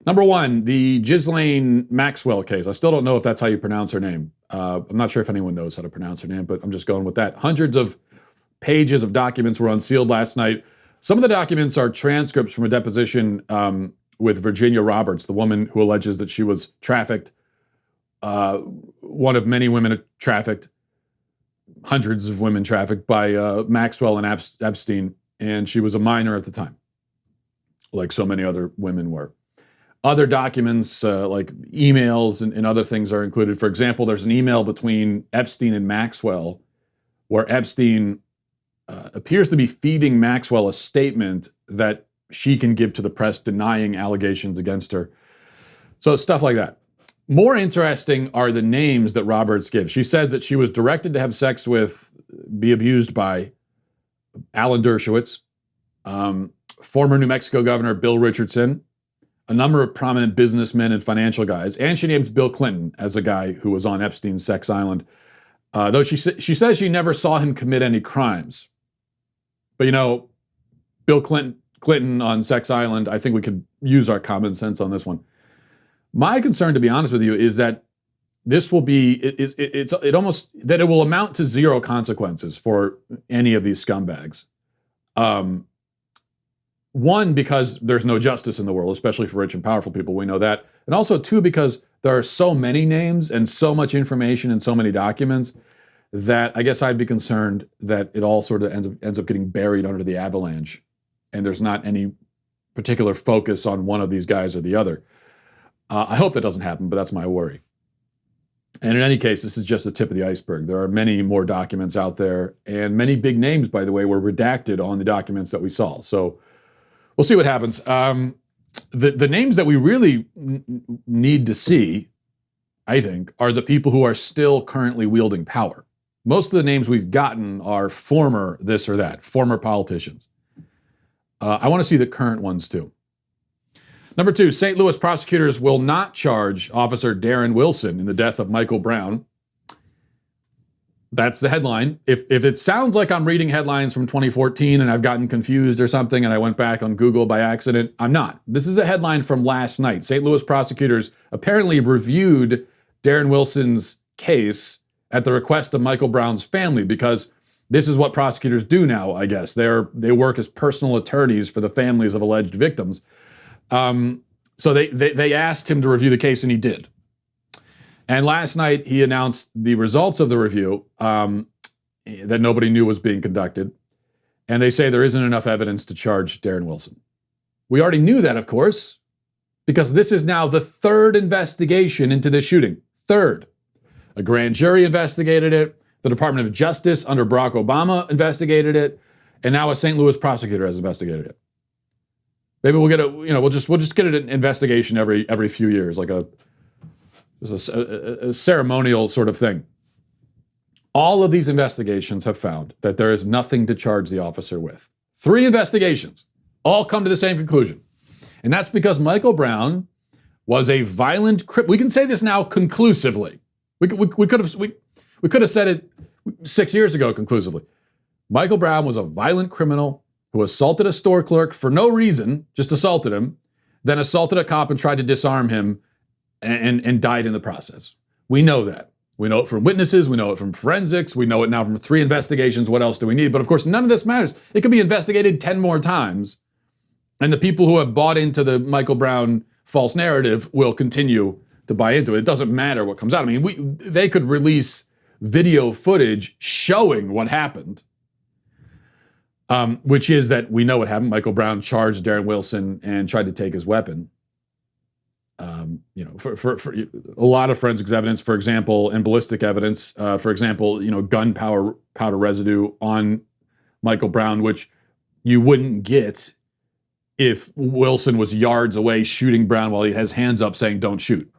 Number one, the Ghislaine Maxwell case. I still don't know if that's how you pronounce her name. I'm not sure if anyone knows how to pronounce her name, but I'm just going with that. Hundreds of pages of documents were unsealed last night. Some of the documents are transcripts from a deposition with Virginia Roberts, the woman who alleges that she was trafficked, one of many women trafficked, hundreds of women trafficked by Maxwell and Epstein, and she was a minor at the time, like so many other women were. Other documents like emails and other things are included. For example, there's an email between Epstein and Maxwell where Epstein appears to be feeding Maxwell a statement that she can give to the press denying allegations against her. So stuff like that. More interesting are the names that Roberts gives. She said that she was directed to have sex with, be abused by Alan Dershowitz, former New Mexico Governor Bill Richardson, a number of prominent businessmen and financial guys, and she names Bill Clinton as a guy who was on Epstein's sex island, though she says she never saw him commit any crimes. But you know, Bill Clinton on Sex Island, I think we could use our common sense on this one. My concern, to be honest with you, is that this will be, it almost, that it will amount to zero consequences for any of these scumbags. One, because there's no justice in the world, especially for rich and powerful people. We know that. And also, two, because there are so many names and so much information and so many documents that I guess I'd be concerned that it all sort of ends up getting buried under the avalanche. And there's not any particular focus on one of these guys or the other. I hope that doesn't happen, but that's my worry. And in any case, this is just the tip of the iceberg. There are many more documents out there, and many big names, by the way, were redacted on the documents that we saw. So we'll see what happens. The names that we really need to see, I think, are the people who are still currently wielding power. Most of the names we've gotten are former this or that, former politicians. I want to see the current ones too. Number two, St. Louis prosecutors will not charge Officer Darren Wilson in the death of Michael Brown. That's the headline. If it sounds like I'm reading headlines from 2014 and I've gotten confused or something and I went back on Google by accident, I'm not. This is a headline from last night. St. Louis prosecutors apparently reviewed Darren Wilson's case at the request of Michael Brown's family, because this is what prosecutors do now, I guess. They work as personal attorneys for the families of alleged victims. So they asked him to review the case, and he did. And last night, he announced the results of the review that nobody knew was being conducted. And they say there isn't enough evidence to charge Darren Wilson. We already knew that, of course, because this is now the third investigation into this shooting. Third. A grand jury investigated it. The Department of Justice under Barack Obama investigated it. And now a St. Louis prosecutor has investigated it. Maybe we'll get we'll just get an investigation every few years, like a ceremonial sort of thing. All of these investigations have found that there is nothing to charge the officer with. 3 investigations all come to the same conclusion. And that's because Michael Brown was a violent criminal. We can say this now conclusively. We could have said it 6 years ago conclusively. Michael Brown was a violent criminal who assaulted a store clerk for no reason, just assaulted him, then assaulted a cop and tried to disarm him and died in the process. We know that. We know it from witnesses. We know it from forensics. We know it now from 3 investigations. What else do we need? But of course, none of this matters. It could be investigated 10 more times, and the people who have bought into the Michael Brown false narrative will continue to buy into it. It doesn't matter what comes out. I mean, they could release video footage showing what happened, which is that we know what happened. Michael Brown charged Darren Wilson and tried to take his weapon. For a lot of forensics evidence, for example, and ballistic evidence, for example, gunpowder residue on Michael Brown, which you wouldn't get if Wilson was yards away shooting Brown while he has hands up saying, "Don't shoot."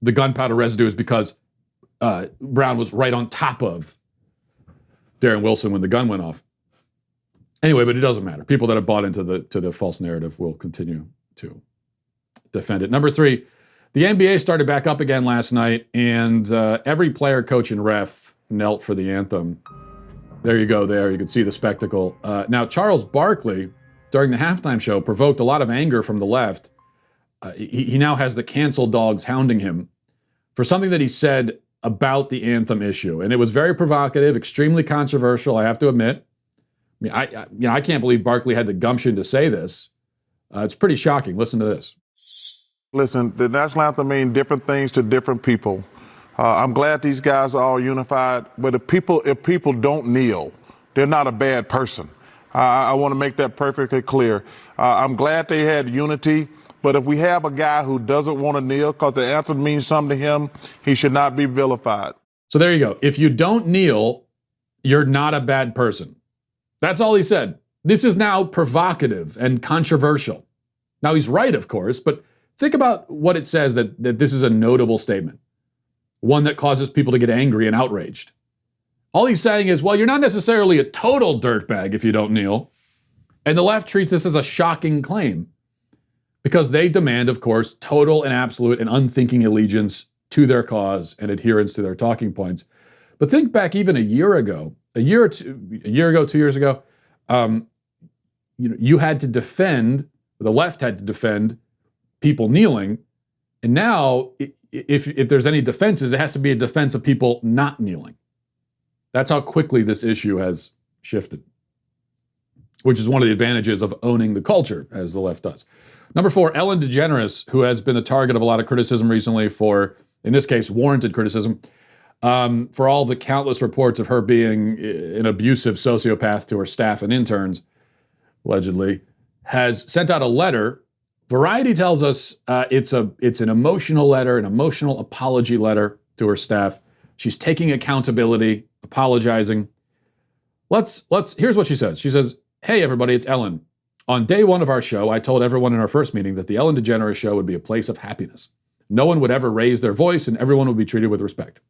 The gunpowder residue is because Brown was right on top of Darren Wilson when the gun went off. Anyway, but it doesn't matter. People that have bought into the false narrative will continue to defend it. Number 3, the NBA started back up again last night, and every player, coach, and ref knelt for the anthem. There you go there. You can see the spectacle. Now, Charles Barkley, during the halftime show, provoked a lot of anger from the left he now has the cancel dogs hounding him for something that he said about the anthem issue. And it was very provocative, extremely controversial, I have to admit. I mean, I can't believe Barkley had the gumption to say this. It's pretty shocking. Listen to this. Listen, the national anthem means different things to different people. I'm glad these guys are all unified, but if people don't kneel, they're not a bad person. I want to make that perfectly clear. I'm glad they had unity, but if we have a guy who doesn't want to kneel because the anthem means something to him, he should not be vilified. So there you go. If you don't kneel, you're not a bad person. That's all he said. This is now provocative and controversial. Now, he's right, of course, but think about what it says that this is a notable statement, one that causes people to get angry and outraged. All he's saying is, well, you're not necessarily a total dirtbag if you don't kneel. And the left treats this as a shocking claim because they demand, of course, total and absolute and unthinking allegiance to their cause and adherence to their talking points. But think back even a year ago, 2 years ago, you had to defend, the left had to defend people kneeling. And now, if there's any defenses, it has to be a defense of people not kneeling. That's how quickly this issue has shifted, which is one of the advantages of owning the culture, as the left does. Number 4, Ellen DeGeneres, who has been the target of a lot of criticism recently for, in this case, warranted criticism, for all the countless reports of her being an abusive sociopath to her staff and interns, allegedly, has sent out a letter. Variety tells us it's an emotional letter, an emotional apology letter to her staff. She's taking accountability, apologizing. Here's what she says. She says, "Hey everybody, it's Ellen. On day 1 of our show, I told everyone in our first meeting that the Ellen DeGeneres show would be a place of happiness. No one would ever raise their voice and everyone would be treated with respect.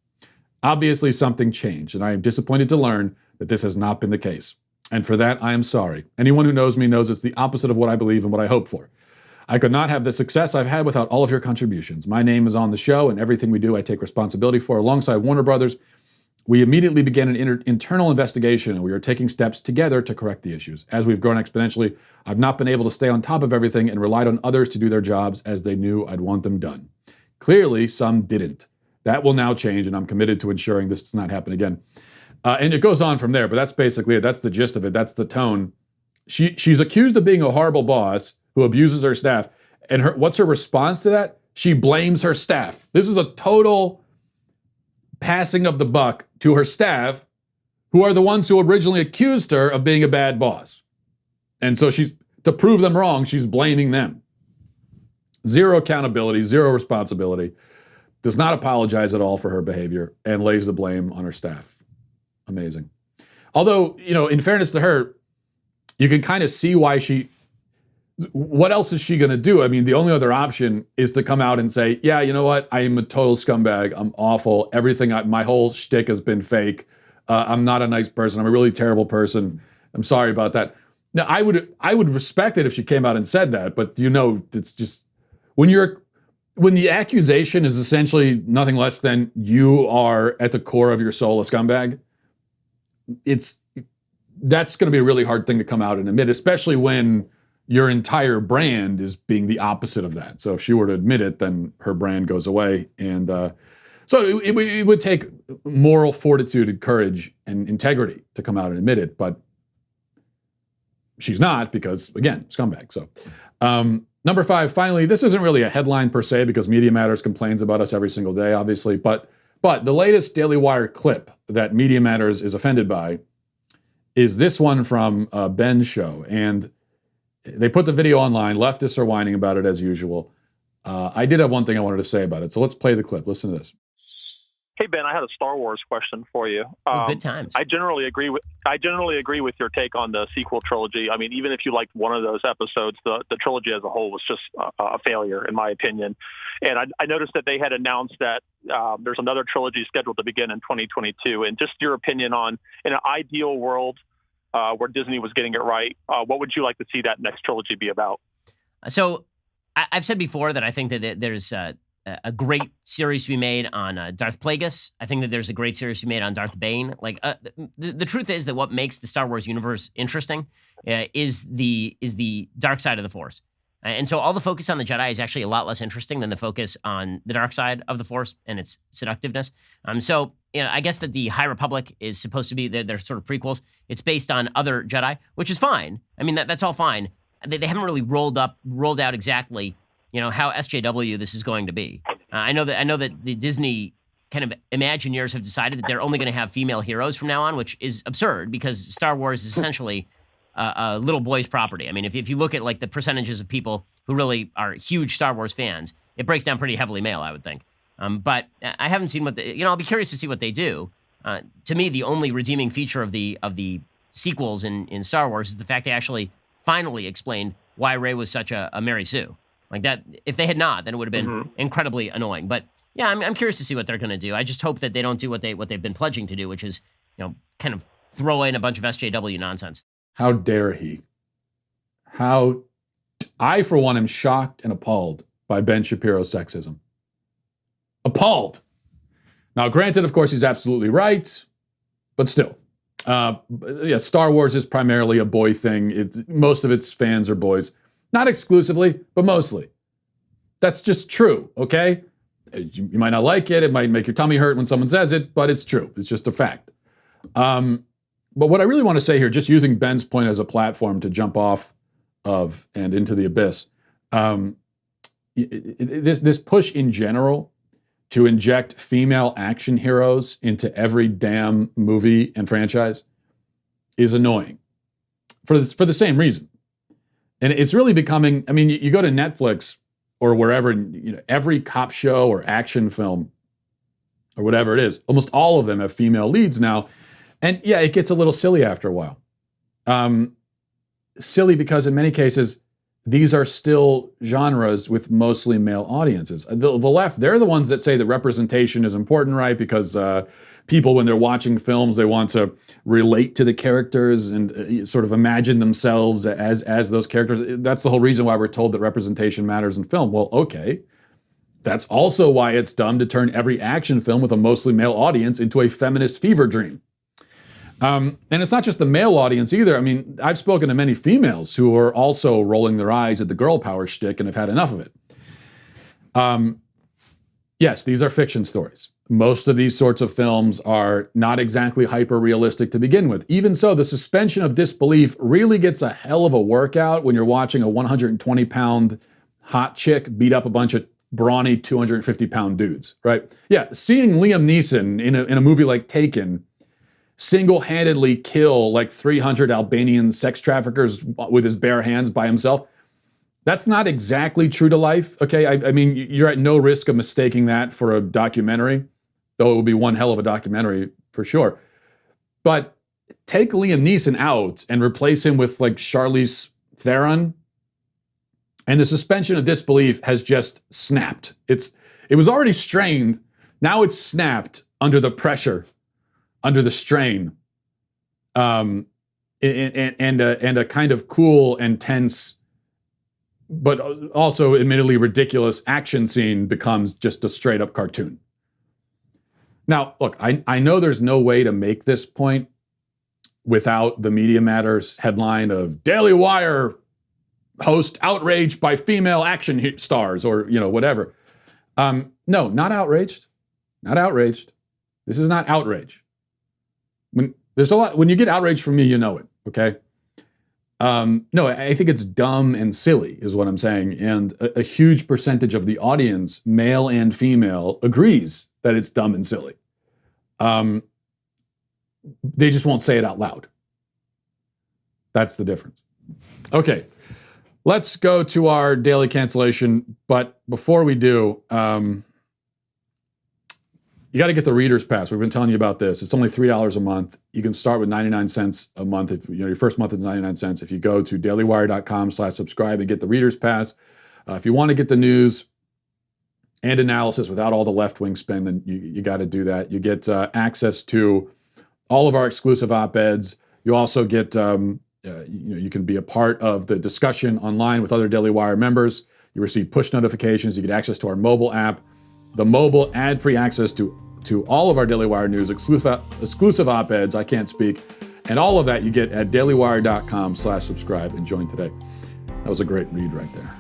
Obviously something changed, and I am disappointed to learn that this has not been the case. And for that, I am sorry. Anyone who knows me knows it's the opposite of what I believe and what I hope for. I could not have the success I've had without all of your contributions. My name is on the show, and everything we do I take responsibility for. Alongside Warner Brothers, we immediately began an internal investigation, and we are taking steps together to correct the issues. As we've grown exponentially, I've not been able to stay on top of everything and relied on others to do their jobs as they knew I'd want them done. Clearly, some didn't. That will now change, and I'm committed to ensuring this does not happen again." And it goes on from there, but that's basically it. That's the gist of it. That's the tone. She's accused of being a horrible boss who abuses her staff. And what's her response to that? She blames her staff. This is a total passing of the buck to her staff, who are the ones who originally accused her of being a bad boss. And so to prove them wrong, she's blaming them. Zero accountability, zero responsibility, does not apologize at all for her behavior, and lays the blame on her staff. Amazing. Although, in fairness to her, you can kind of see why what else is she going to do? I mean, the only other option is to come out and say, yeah, you know what? I am a total scumbag. I'm awful. My whole shtick has been fake. I'm not a nice person. I'm a really terrible person. I'm sorry about that. Now, I would respect it if she came out and said that, but it's just when the accusation is essentially nothing less than you are at the core of your soul a scumbag, that's going to be a really hard thing to come out and admit, especially when your entire brand is being the opposite of that. So if she were to admit it, then her brand goes away. And so it would take moral fortitude and courage and integrity to come out and admit it. But she's not because, again, scumbag. So number 5, finally, this isn't really a headline per se because Media Matters complains about us every single day, obviously. But the latest Daily Wire clip that Media Matters is offended by is this one from Ben's show. And they put the video online. Leftists are whining about it as usual. I did have one thing I wanted to say about it. So let's play the clip. Listen to this. Hey Ben, I had a Star Wars question for you. Good times. I generally agree with your take on the sequel trilogy. I mean, even if you liked one of those episodes, the trilogy as a whole was just a failure, in my opinion. And I noticed that they had announced that there's another trilogy scheduled to begin in 2022. And just your opinion on, in an ideal world where Disney was getting it right, what would you like to see that next trilogy be about? So I've said before that I think that there's a great series to be made on Darth Plagueis. I think that there's a great series to be made on Darth Bane. Like the truth is that what makes the Star Wars universe interesting is the dark side of the Force. And so all the focus on the Jedi is actually a lot less interesting than the focus on the dark side of the Force and its seductiveness. So I guess that the High Republic is supposed to be their sort of prequels. It's based on other Jedi, which is fine. I mean, that's all fine. They haven't really rolled out exactly, how SJW this is going to be. I know that the Disney kind of Imagineers have decided that they're only going to have female heroes from now on, which is absurd because Star Wars is essentially a little boy's property. I mean, if you look at like the percentages of people who really are huge Star Wars fans, it breaks down pretty heavily male, I would think. But I haven't seen I'll be curious to see what they do. To me, the only redeeming feature of the sequels in Star Wars is the fact they actually finally explained why Rey was such a Mary Sue. Like that, if they had not, then it would have been incredibly annoying. But yeah, I'm curious to see what they're going to do. I just hope that they don't do what they've been pledging to do, which is, kind of throw in a bunch of SJW nonsense. How dare he? I, for one, am shocked and appalled by Ben Shapiro's sexism. Appalled. Now, granted, of course, he's absolutely right, but still. Star Wars is primarily a boy thing. Most of its fans are boys. Not exclusively, but mostly. That's just true, okay? You might not like it. It might make your tummy hurt when someone says it, but it's true. It's just a fact. But what I really want to say here, just using Ben's point as a platform to jump off of and into the abyss, this push in general to inject female action heroes into every damn movie and franchise is annoying for the same reason. And it's really becoming, I mean, you go to Netflix or wherever, every cop show or action film or whatever it is, almost all of them have female leads now. And yeah, it gets a little silly after a while. Silly because in many cases, these are still genres with mostly male audiences. The left, they're the ones that say that representation is important, right? Because people, when they're watching films, they want to relate to the characters and sort of imagine themselves as those characters. That's the whole reason why we're told that representation matters in film. Well, okay. That's also why it's dumb to turn every action film with a mostly male audience into a feminist fever dream. And it's not just the male audience either. I mean, I've spoken to many females who are also rolling their eyes at the girl power shtick and have had enough of it. Yes, these are fiction stories. Most of these sorts of films are not exactly hyper-realistic to begin with. Even so, the suspension of disbelief really gets a hell of a workout when you're watching a 120-pound hot chick beat up a bunch of brawny 250-pound dudes, right? Yeah, seeing Liam Neeson in a movie like Taken single-handedly kill like 300 Albanian sex traffickers with his bare hands by himself, that's not exactly true to life, okay? I mean, you're at no risk of mistaking that for a documentary, though it would be one hell of a documentary for sure. But take Liam Neeson out and replace him with like Charlize Theron, and the suspension of disbelief has just snapped. It was already strained, now it's snapped under the pressure, under the strain, and a kind of cool and tense, but also admittedly ridiculous action scene becomes just a straight up cartoon. Now, look, I know there's no way to make this point without the Media Matters headline of Daily Wire host outraged by female action stars or, whatever. No, not outraged. Not outraged. This is not outrage. When you get outraged from me, you know it, okay? No, I think it's dumb and silly is what I'm saying. And a huge percentage of the audience, male and female, agrees that it's dumb and silly. They just won't say it out loud. That's the difference. Okay, let's go to our daily cancellation. But before we do, you got to get the Reader's Pass. We've been telling you about this. It's only $3 a month. You can start with 99 cents a month. If your first month is 99 cents. If you go to dailywire.com/subscribe and get the Reader's Pass. If you want to get the news and analysis without all the left-wing spin, then you got to do that. You get access to all of our exclusive op-eds. You also get, you can be a part of the discussion online with other Daily Wire members. You receive push notifications. You get access to our mobile app. The mobile ad-free access to all of our Daily Wire news, exclusive op-eds, I can't speak, and all of that you get at dailywire.com/subscribe and join today. That was a great read right there.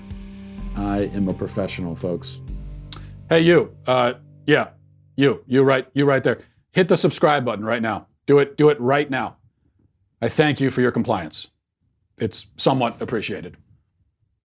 I am a professional, folks. Hey, you. You right there. Hit the subscribe button right now. Do it right now. I thank you for your compliance. It's somewhat appreciated.